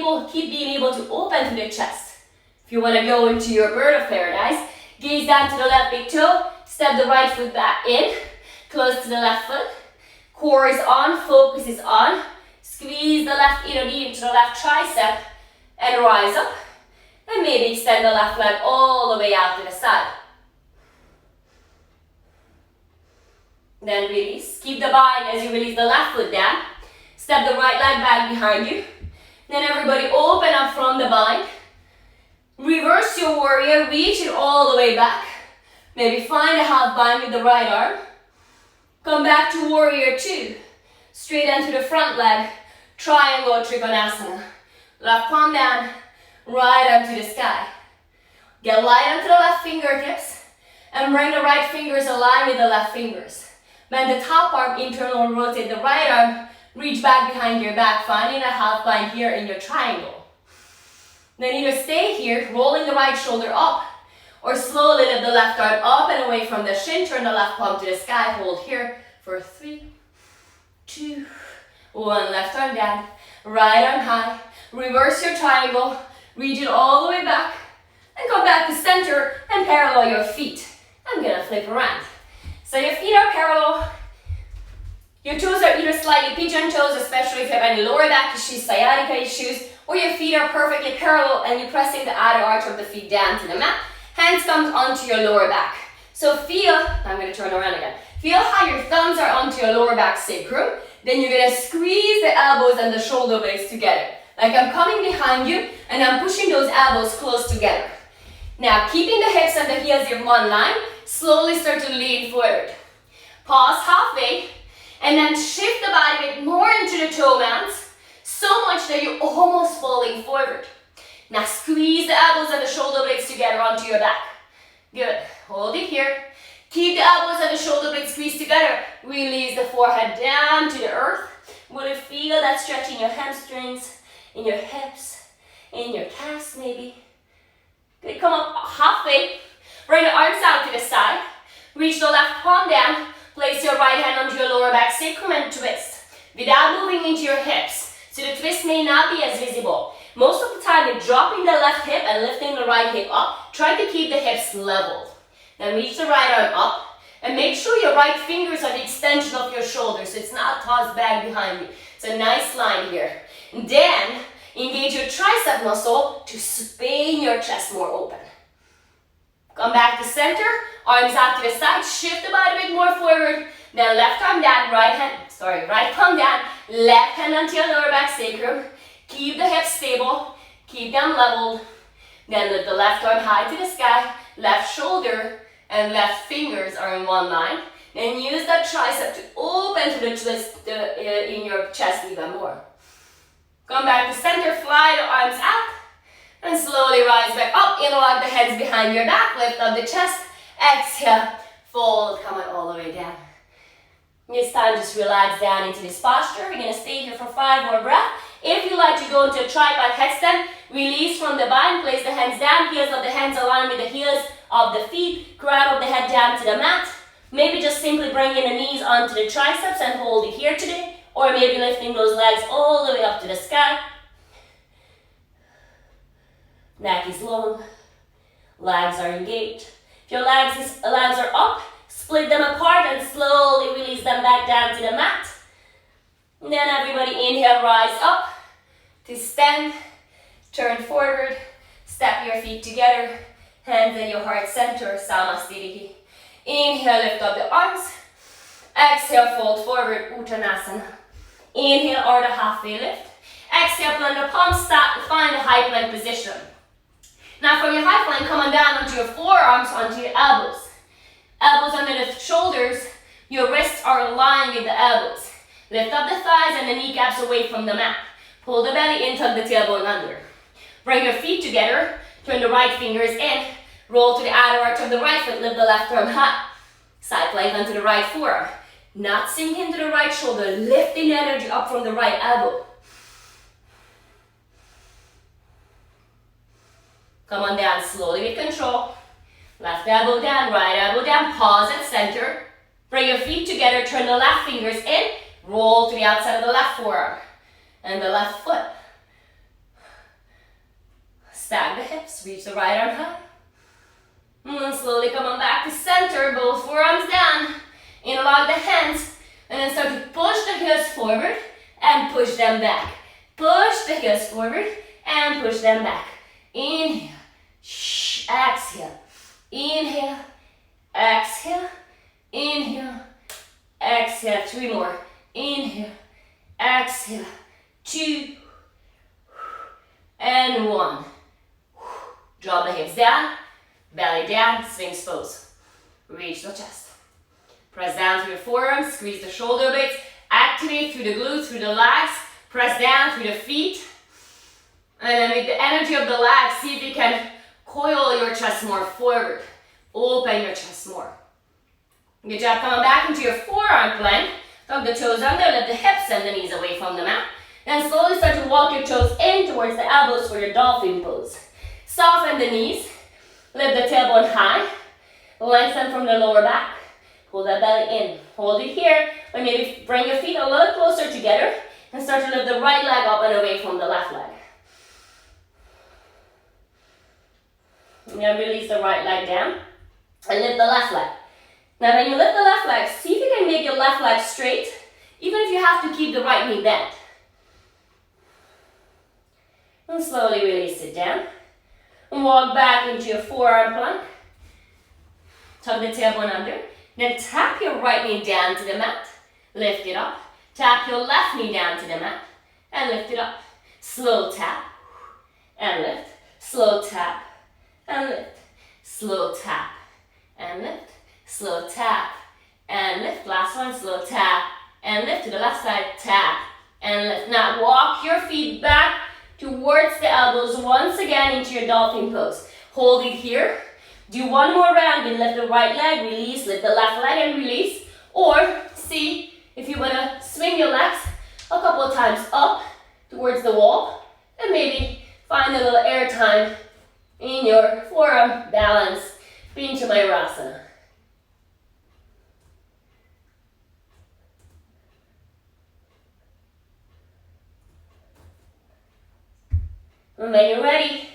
able to open to the chest. If you want to go into your bird of paradise, gaze down to the left big toe, step the right foot back in, close to the left foot. Core is on, focus is on. Squeeze the left inner knee into the left tricep and rise up. And maybe extend the left leg all the way out to the side. Then release. Keep the bind as you release the left foot down. Step the right leg back behind you. Then everybody open up from the bind. Reverse your warrior, reach it all the way back. Maybe find a half bind with the right arm. Come back to warrior two. Straight into the front leg. Triangle Trikonasana. Left palm down, right arm to the sky. Get light onto the left fingertips and bring the right fingers aligned with the left fingers. Bend the top arm, internal rotate the right arm, reach back behind your back, finding a half bind here in your triangle. Then either stay here, rolling the right shoulder up, or slowly lift the left arm up and away from the shin, turn the left palm to the sky, hold here for 3, 2, 1, left arm down, right arm high, reverse your triangle, reach it all the way back, and come back to center and parallel your feet. I'm gonna flip around. So your feet are parallel, your toes are either slightly pigeon toes, especially if you have any lower back issues, sciatica issues, or your feet are perfectly parallel and you're pressing the outer arch of the feet down to the mat. Hands come onto your lower back. So feel, I'm gonna turn around again. Feel how your thumbs are onto your lower back sacrum. Then you're gonna squeeze the elbows and the shoulder blades together. Like I'm coming behind you and I'm pushing those elbows close together. Now keeping the hips and the heels in one line, slowly start to lean forward. Pause halfway and then shift the body weight more into the toe mounts, so much that you're almost falling forward. Now squeeze the elbows and the shoulder blades together onto your back. Good, hold it here. Keep the elbows and the shoulder blades squeezed together. Release the forehead down to the earth. Will you feel that stretch in your hamstrings, in your hips, in your calves maybe? Good, come up halfway. Bring the arms out to the side. Reach the left palm down. Place your right hand onto your lower back sacrum and twist. Without moving into your hips. So the twist may not be as visible. Most of the time you're dropping the left hip and lifting the right hip up. Try to keep the hips leveled. Then reach the right arm up. And make sure your right fingers are the extension of your shoulders. So it's not tossed back behind you. It's a nice line here. And then engage your tricep muscle to spin your chest more open. Come back to center, arms out to the side, shift the body a bit more forward, then left arm down, right palm down, left hand onto your lower back sacrum, keep the hips stable, keep them leveled, then lift the left arm high to the sky, left shoulder and left fingers are in one line, then use that tricep to open to the twist in your chest even more. Come back to center, fly the arms out, and slowly rise back up, interlock the hands behind your back, lift up the chest, exhale, fold, coming all the way down. This time just relax down into this posture. We're gonna stay here for 5 more breaths. If you like to go into a tripod headstand, release from the bind, place the hands down, heels of the hands align with the heels of the feet, crown of the head down to the mat. Maybe just simply bringing the knees onto the triceps and hold it here today, or maybe lifting those legs all the way up to the sky. Neck is long, legs are engaged. If your legs are up, split them apart and slowly release them back down to the mat. And then everybody inhale, rise up to stand, turn forward, step your feet together, hands in your heart center, Samasthiti. Inhale, lift up the arms. Exhale, fold forward, Uttanasana. Inhale, Ardha halfway lift. Exhale, plant the palms, find a high plank position. Now from your high plank, come on down onto your forearms, onto your elbows. Elbows under the shoulders, your wrists are aligned with the elbows. Lift up the thighs and the kneecaps away from the mat. Pull the belly in, tuck the tailbone under. Bring your feet together, turn the right fingers in, roll to the outer arch of the right foot, lift the left arm high. Side plank onto the right forearm. Not sink into the right shoulder, lifting the energy up from the right elbow. Come on down slowly with control. Left elbow down, right elbow down, pause at center. Bring your feet together, turn the left fingers in, roll to the outside of the left forearm and the left foot. Stack the hips, reach the right arm high. And slowly come on back to center, both forearms down. Interlock the hands, and then start to push the heels forward and push them back. Push the heels forward and push them back. Inhale, exhale. Inhale, exhale. Inhale, exhale. 3 more. Inhale, exhale. 2 and 1. Drop the hips down, belly down, Sphinx pose. Reach the chest. Press down through the forearms, squeeze the shoulder blades, activate through the glutes, through the legs, press down through the feet. And then with the energy of the legs, see if you can coil your chest more forward. Open your chest more. Good job, coming back into your forearm plank. Tuck the toes under, lift the hips and the knees away from the mat. Then slowly start to walk your toes in towards the elbows for your dolphin pose. Soften the knees, lift the tailbone high, lengthen from the lower back. Pull that belly in. Hold it here, but maybe bring your feet a little closer together and start to lift the right leg up and away from the left leg. And then release the right leg down and lift the left leg. Now when you lift the left leg, see if you can make your left leg straight, even if you have to keep the right knee bent. And slowly release it down. And walk back into your forearm plank. Tuck the tailbone under. Then tap your right knee down to the mat. Lift it up. Tap your left knee down to the mat. And lift it up. Slow tap. And lift. Slow tap. And lift. Slow tap. And lift. Slow tap. And lift. Last one. Slow tap. And lift to the left side. Tap. And lift. Now walk your feet back towards the elbows once again into your dolphin pose. Hold it here. Do one more round, then lift the right leg, release, lift the left leg and release. Or see if you want to swing your legs a couple of times up towards the wall and maybe find a little air time in your forearm balance, Pincha Mayurasana. And when you're ready,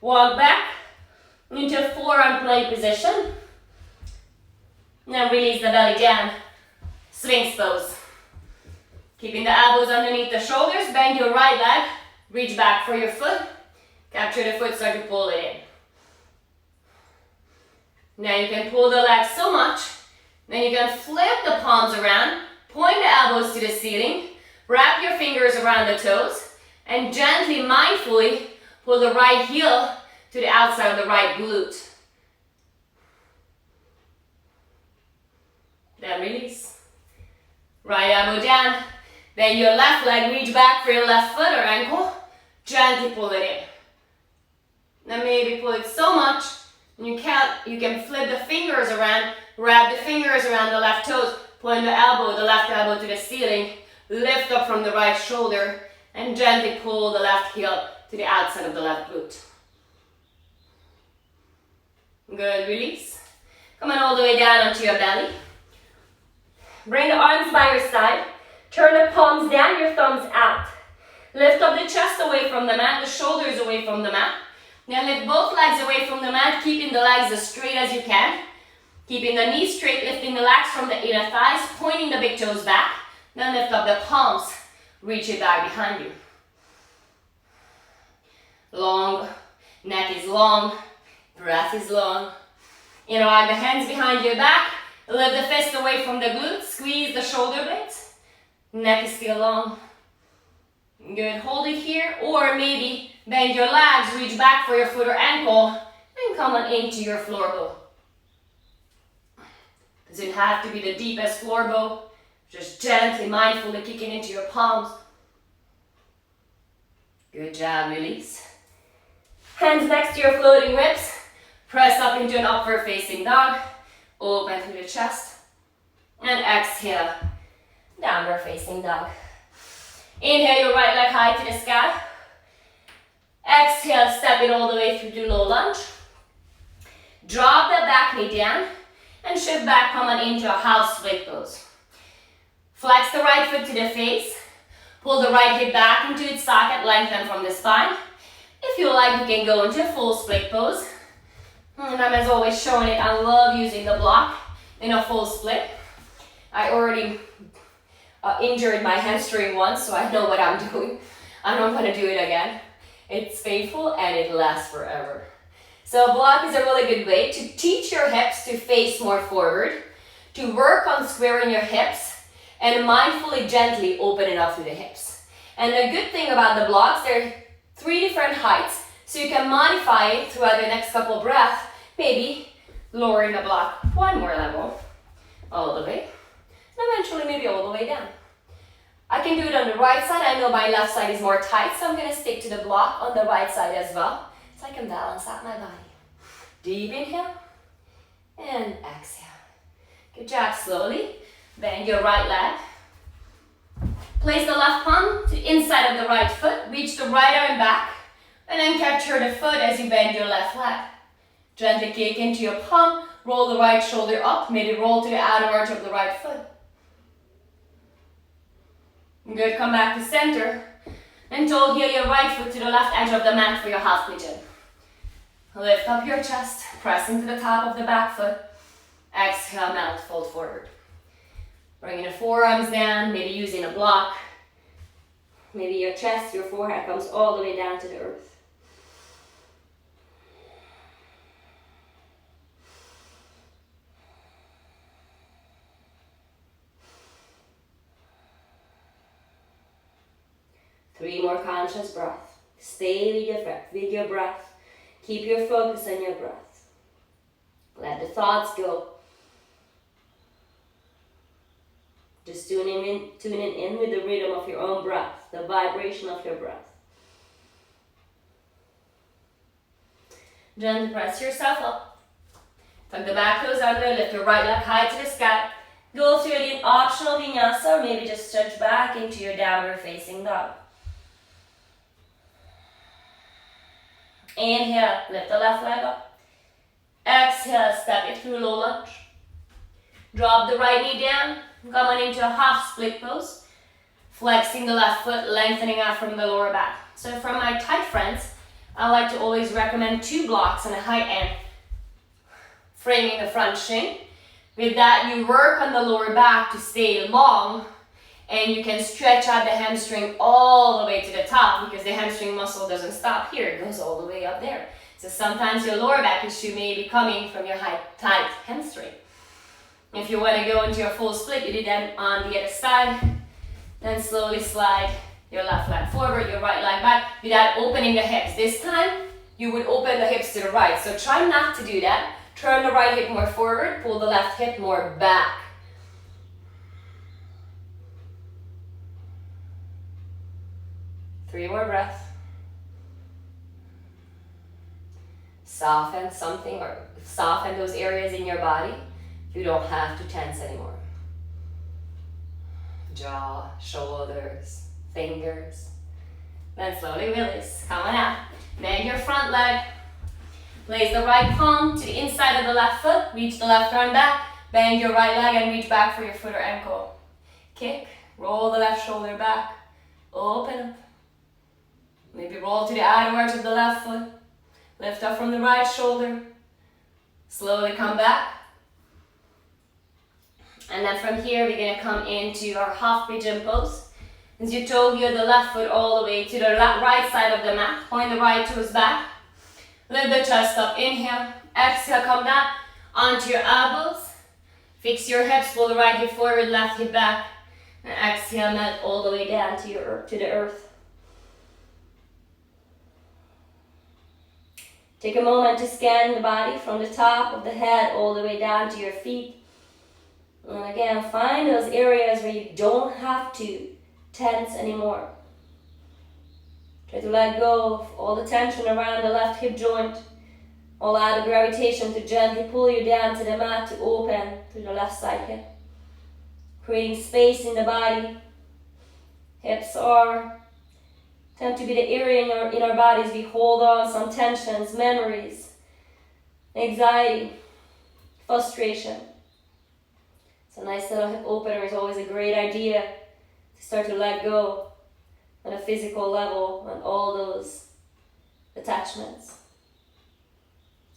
walk back into a forearm plank position. Now release the belly down, Sphinx pose. Keeping the elbows underneath the shoulders, bend your right leg, reach back for your foot, capture the foot, start to pull it in. Now you can pull the leg so much, then you can flip the palms around, point the elbows to the ceiling, wrap your fingers around the toes, and gently, mindfully, pull the right heel to the outside of the right glute. Then release. Right elbow down. Then your left leg, reach back for your left foot or ankle. Gently pull it in. Now maybe pull it so much, and you can flip the fingers around, wrap the fingers around the left toes, point the left elbow to the ceiling, lift up from the right shoulder, and gently pull the left heel to the outside of the left glute. Good, release. Come on all the way down onto your belly. Bring the arms by your side. Turn the palms down, your thumbs out. Lift up the chest away from the mat, the shoulders away from the mat. Now lift both legs away from the mat, keeping the legs as straight as you can. Keeping the knees straight, lifting the legs from the inner thighs, pointing the big toes back. Then lift up the palms, reach it back behind you. Long, neck is long, breath is long. Interlock the hands behind your back, lift the fist away from the glutes, squeeze the shoulder blades. Neck is still long. Good, hold it here, or maybe bend your legs, reach back for your foot or ankle, and come on into your floor bow. Doesn't have to be the deepest floor bow, just gently, mindfully kicking into your palms. Good job, release. Hands next to your floating ribs. Press up into an upward facing dog. Open through the chest. And exhale, downward facing dog. Inhale your right leg high to the sky. Exhale, step it all the way through to low lunge. Drop the back knee down and shift back, come on into a half split pose. Flex the right foot to the face. Pull the right hip back into its socket, lengthen from the spine. If you like, you can go into a full split pose. And I'm as always showing it, I love using the block in a full split. I already injured my hamstring once, so I know what I'm doing. I'm not going to do it again. It's painful and it lasts forever. So a block is a really good way to teach your hips to face more forward, to work on squaring your hips, and mindfully, gently open it up through the hips. And the good thing about the blocks, there are 3 different heights, so you can modify it throughout the next couple breaths, maybe lowering the block 1 more level, all the way, and eventually maybe all the way down. I can do it on the right side. I know my left side is more tight, so I'm going to stick to the block on the right side as well, so I can balance out my body. Deep inhale, and exhale. Good job, slowly. Bend your right leg. Place the left palm to the inside of the right foot. Reach the right arm back, and then capture the foot as you bend your left leg. Gently kick into your palm, roll the right shoulder up, maybe roll to the outer edge of the right foot. Good, come back to center. And toe heel your right foot to the left edge of the mat for your half pigeon. Lift up your chest, press into the top of the back foot. Exhale, melt, fold forward. Bringing the forearms down, maybe using a block. Maybe your chest, your forehead comes all the way down to the earth. Three more conscious breaths. Stay with your breath. Keep your focus on your breath. Let the thoughts go. Just tuning in with the rhythm of your own breath, the vibration of your breath. Gently press yourself up. Tuck the back toes under, lift your right leg high to the sky. Go through the optional vinyasa, or maybe just stretch back into your downward facing dog. Inhale, lift the left leg up. Exhale, step it through low lunge. Drop the right knee down, come on into a half split pose. Flexing the left foot, lengthening out from the lower back. So for my tight friends, I like to always recommend 2 blocks on the high end, framing the front shin. With that, you work on the lower back to stay long, and you can stretch out the hamstring all the way to the top, because the hamstring muscle doesn't stop here, it goes all the way up there. So sometimes your lower back issue may be coming from your tight hamstring. If you want to go into your full split, you do that on the other side. Then slowly slide your left leg forward, your right leg back, without opening the hips. This time, you would open the hips to the right. So try not to do that. Turn the right hip more forward, pull the left hip more back. Three more breaths. Soften something, or soften those areas in your body. You don't have to tense anymore. Jaw, shoulders, fingers. Then slowly release. Come on out. Bend your front leg. Place the right palm to the inside of the left foot. Reach the left arm back. Bend your right leg and reach back for your foot or ankle. Kick. Roll the left shoulder back. Open up. Maybe roll to the outer edge of the left foot. Lift up from the right shoulder. Slowly come back. And then from here, we're going to come into our half pigeon pose. As you toe heel the left foot all the way to the right side of the mat. Point the right toes back. Lift the chest up. Inhale. Exhale, come down onto your elbows. Fix your hips. Pull the right hip forward, left hip back. And exhale, melt all the way down to the earth. Take a moment to scan the body from the top of the head all the way down to your feet. And again, find those areas where you don't have to tense anymore. Try to let go of all the tension around the left hip joint. Allow the gravitation to gently pull you down to the mat to open to the left side hip. Creating space in the body. Hips tend to be the area in our bodies we hold on some tensions, memories, anxiety, frustration. So a nice little hip opener is always a great idea to start to let go on a physical level on all those attachments.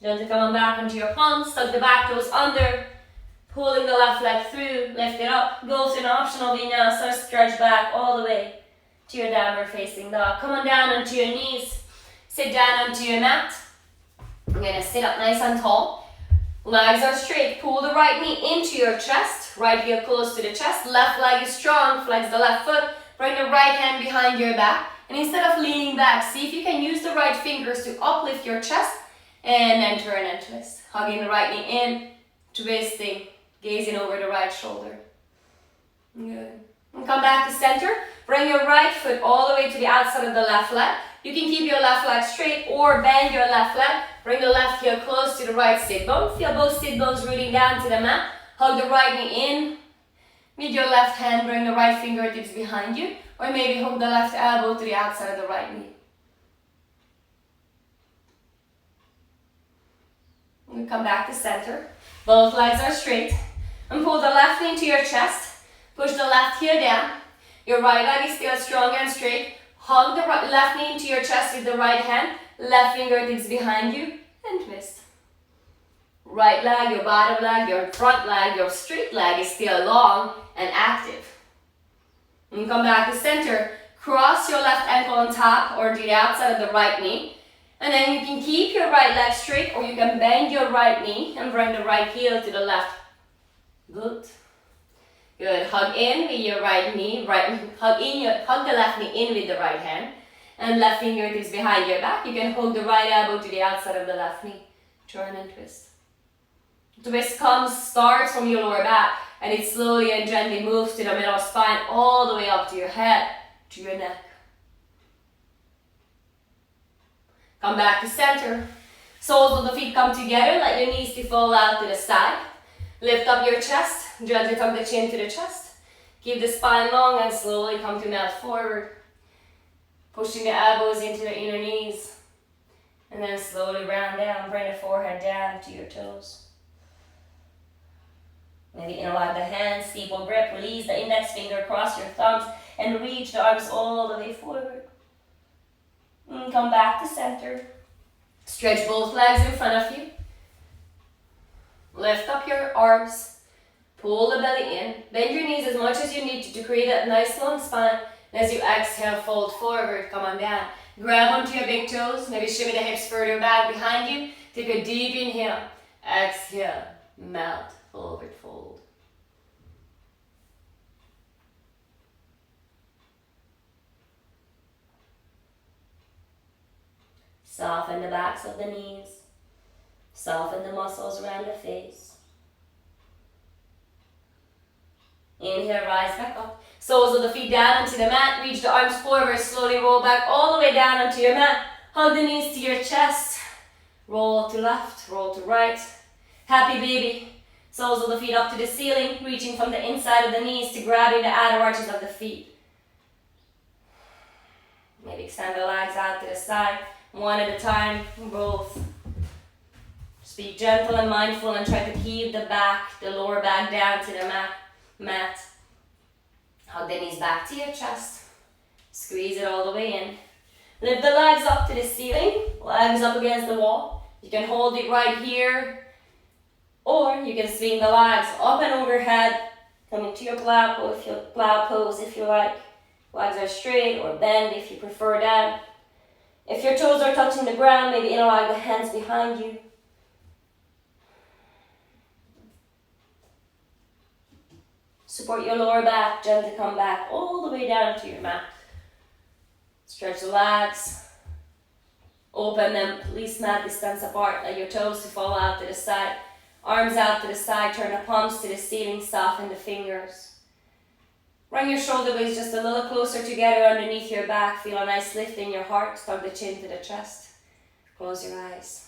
Gently coming back onto your palms, tuck the back toes under, pulling the left leg through, lift it up, go to an optional vinyasa, stretch back all the way to your downward facing dog. Come on down onto your knees, sit down onto your mat. I'm going to sit up nice and tall. Legs are straight, pull the right knee into your chest, right heel close to the chest, left leg is strong, flex the left foot, bring the right hand behind your back, and instead of leaning back, see if you can use the right fingers to uplift your chest, and then turn and twist. Hugging the right knee in, twisting, gazing over the right shoulder. Good. And come back to center. Bring your right foot all the way to the outside of the left leg. You can keep your left leg straight or bend your left leg. Bring the left heel close to the right sit bone. Feel both sit bones rooting down to the mat. Hug the right knee in. With your left hand, bring the right fingertips behind you. Or maybe hook the left elbow to the outside of the right knee. And come back to center. Both legs are straight. And pull the left knee to your chest. Push the left heel down. Your right leg is still strong and straight. Hug the left knee into your chest with the right hand. Left fingertips behind you. And twist. Right leg, your bottom leg, your front leg, your straight leg is still long and active. And come back to center. Cross your left ankle on top or to the outside of the right knee. And then you can keep your right leg straight or you can bend your right knee and bring the right heel to the left. Good. Good. Hug in with your right knee. Hug the left knee in with the right hand. And left fingertips behind your back. You can hold the right elbow to the outside of the left knee. Turn and twist. Twist starts from your lower back and it slowly and gently moves to the middle spine all the way up to your head, to your neck. Come back to center. Soles of the feet come together. Let your knees fall out to the side. Lift up your chest. Gently tuck the chin to the chest. Keep the spine long and slowly come to melt forward. Pushing the elbows into the inner knees. And then slowly round down. Bring the forehead down to your toes. Maybe interlock the hands, steeple grip. Release the index finger across your thumbs and reach the arms all the way forward. And come back to center. Stretch both legs in front of you. Lift up your arms. Pull the belly in. Bend your knees as much as you need to create that nice long spine. And as you exhale, fold forward. Come on down. Grab onto your big toes. Maybe shimmy the hips further back behind you. Take a deep inhale. Exhale. Melt. Forward fold. Soften the backs of the knees. Soften the muscles around the face. Inhale, rise back up. Soles of the feet down onto the mat. Reach the arms forward. Slowly roll back all the way down onto your mat. Hug the knees to your chest. Roll to left, roll to right. Happy baby. Soles of the feet up to the ceiling. Reaching from the inside of the knees to grabbing the outer arches of the feet. Maybe extend the legs out to the side. One at a time, both. Just be gentle and mindful and try to keep the lower back down to the mat. Hug the knees back to your chest. Squeeze it all the way in. Lift the legs up to the ceiling. Legs up against the wall. You can hold it right here. Or you can swing the legs up and overhead. Come into your plow pose if you like. Legs are straight or bend if you prefer that. If your toes are touching the ground, maybe interlock the hands behind you. Support your lower back, gently come back all the way down to your mat. Stretch the legs. Open them at least mat distance apart. Let your toes to fall out to the side. Arms out to the side, turn the palms to the ceiling, soften the fingers. Bring your shoulder blades just a little closer together underneath your back. Feel a nice lift in your heart. Tuck the chin to the chest. Close your eyes.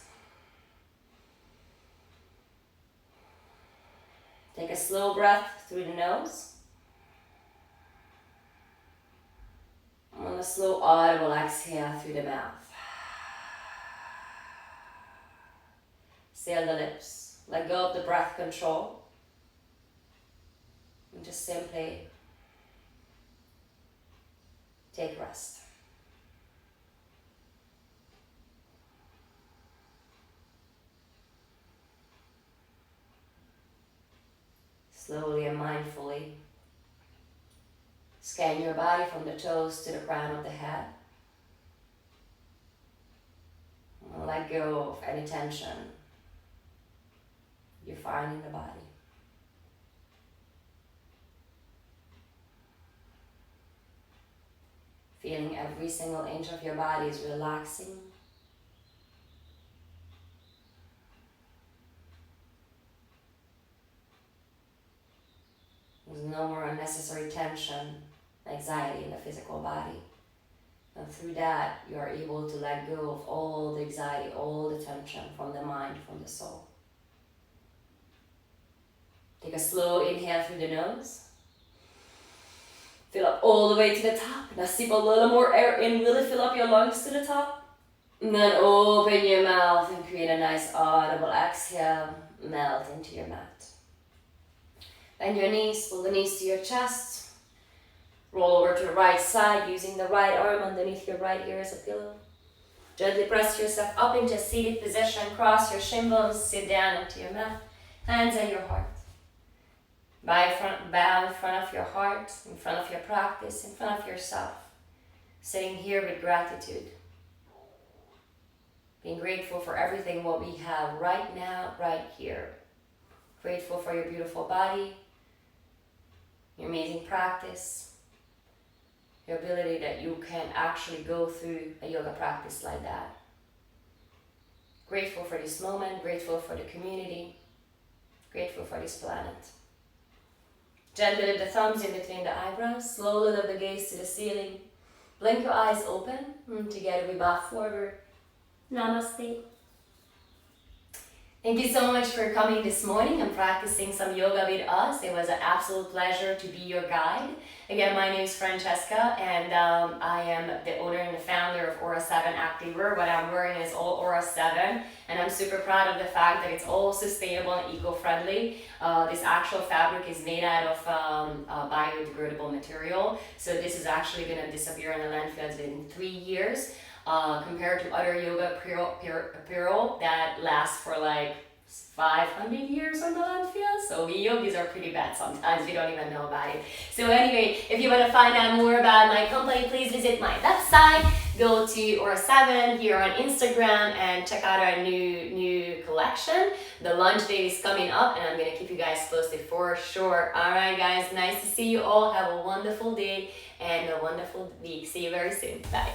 Take a slow breath through the nose. And a slow audible exhale through the mouth. Seal the lips. Let go of the breath control. And just simply take rest. Slowly and mindfully scan your body from the toes to the crown of the head. And let go of any tension you find in the body. Feeling every single inch of your body is relaxing. There's no more unnecessary tension, anxiety in the physical body. And through that, you are able to let go of all the anxiety, all the tension from the mind, from the soul. Take a slow inhale through the nose. Fill up all the way to the top. Now sip a little more air in, really fill up your lungs to the top. And then open your mouth and create a nice audible exhale. Melt into your mat. Bend your knees, pull the knees to your chest. Roll over to the right side using the right arm underneath your right ear as a pillow. Gently press yourself up into a seated position. Cross your shin bones, sit down into your mat. Hands at your heart. Bow in front of your heart, in front of your practice, in front of yourself. Sitting here with gratitude. Being grateful for everything what we have right now, right here. Grateful for your beautiful body, your amazing practice, your ability that you can actually go through a yoga practice like that. Grateful for this moment, grateful for the community, grateful for this planet. Gently lift the thumbs in between the eyebrows, slowly lift the gaze to the ceiling. Blink your eyes open, and together we bow forward. Namaste. Thank you so much for coming this morning and practicing some yoga with us. It was an absolute pleasure to be your guide. Again, my name is Francesca, and I am the owner and the founder of Aura 7 Activewear. What I'm wearing is all Aura 7, and I'm super proud of the fact that it's all sustainable and eco-friendly. This actual fabric is made out of biodegradable material, so this is actually going to disappear in the landfills in 3 years. Compared to other yoga apparel that lasts for like 500 years on the landfill. So we yogis are pretty bad sometimes, we don't even know about it. So anyway, if you want to find out more about my company, please visit my website. Go to Aura 7 here on Instagram and check out our new collection. The Lunge Day is coming up and I'm going to keep you guys posted for sure. Alright guys, nice to see you all. Have a wonderful day and a wonderful week. See you very soon. Bye.